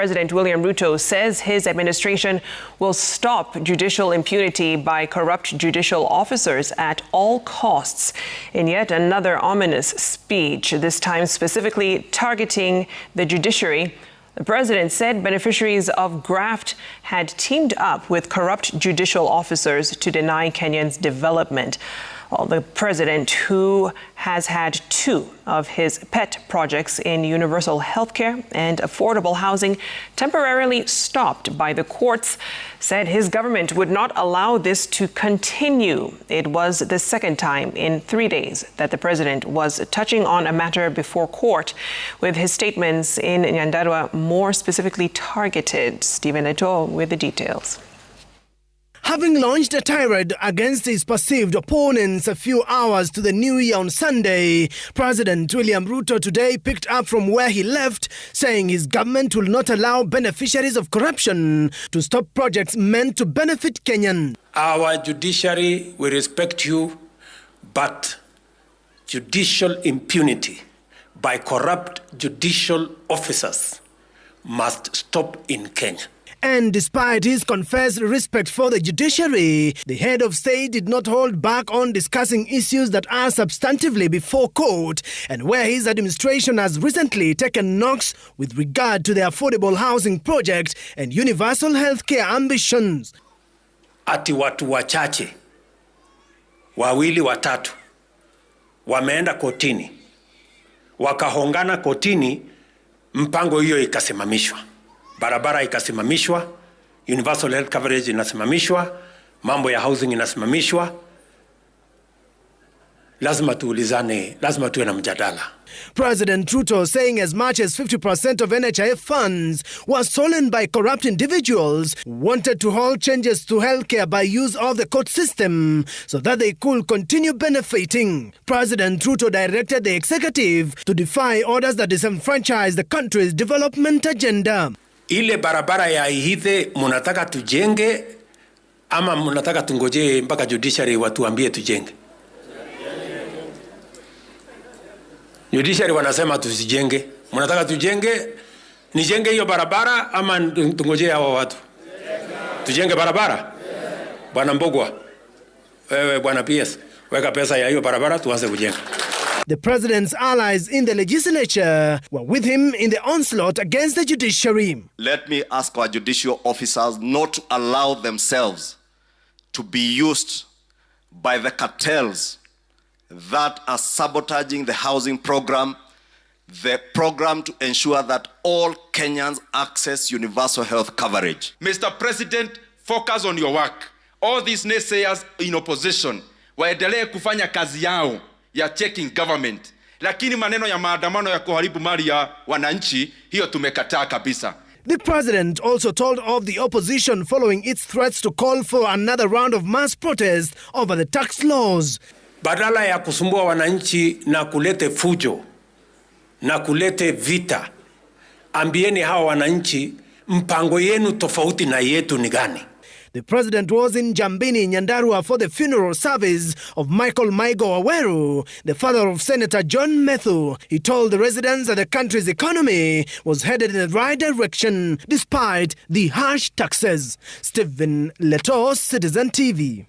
President William Ruto says his administration will stop judicial impunity by corrupt judicial officers at all costs. In yet another ominous speech, this time specifically targeting the judiciary, the president said beneficiaries of Graft had teamed up with corrupt judicial officers to deny Kenyans development. Well, the president, who has had two of his pet projects in universal healthcare and affordable housing temporarily stopped by the courts, said his government would not allow this to continue. It was the second time in 3 days that the president was touching on a matter before court, with his statements in Nyandarua more specifically targeted. Stephen Leto with the details. Having launched a tirade against his perceived opponents a few hours to the new year on Sunday, President William Ruto today picked up from where he left, saying his government will not allow beneficiaries of corruption to stop projects meant to benefit Kenyans. Our judiciary will respect you, but judicial impunity by corrupt judicial officers must stop in Kenya. And despite his confessed respect for the judiciary, the head of state did not hold back on discussing issues that are substantively before court and where his administration has recently taken knocks with regard to the affordable housing project and universal healthcare ambitions. Ati watu wachache, wawili watatu, wameenda kotini, wakahongana kotini, mpango hiyo ikasimamishwa. Barabara ikasimamishwa, universal health coverage inasimamishwa, mambo ya housing inasimamishwa. Lazima tuulizane, lazima tuwe na mjadala. President Ruto saying as much as 50% of NHIF funds were stolen by corrupt individuals wanted to halt changes to healthcare by use of the court system so that they could continue benefiting. President Ruto directed the executive to defy orders that disenfranchise the country's development agenda. Ile barabara ya Ihithe munataka tujenge ama munataka tungoje mpaka judiciary watuambie tujenge? Judiciary wanasema tusijenge. Munataka tujenge, nijenge hiyo barabara ama tungoje hao watu? Tujenge barabara? Bwana Mbogwa, wewe bwana PS, weka pesa ya hiyo barabara tuanze kujenga. The president's allies in the legislature were with him in the onslaught against the judiciary. Let me ask our judicial officers not to allow themselves to be used by the cartels that are sabotaging the housing program, the program to ensure that all Kenyans access universal health coverage. Mr. President, focus on your work. All these naysayers in opposition waendelee kufanya kazi yao ya checking government, lakini maneno ya maandamano ya kuharibu mali ya wananchi, hiyo tumekataa kabisa. The president also told of the opposition following its threats to call for another round of mass protest over the tax laws. Badala ya kusumbua wananchi na kulete fujo na kulete vita, ambieni hawa wananchi mpango yenu tofauti na yetu ni gani? The president was in Jambini, Nyandarua, for the funeral service of Michael Maigo Aweru, the father of Senator John Methu. He told the residents that the country's economy was headed in the right direction despite the harsh taxes. Stephen Leto, Citizen TV.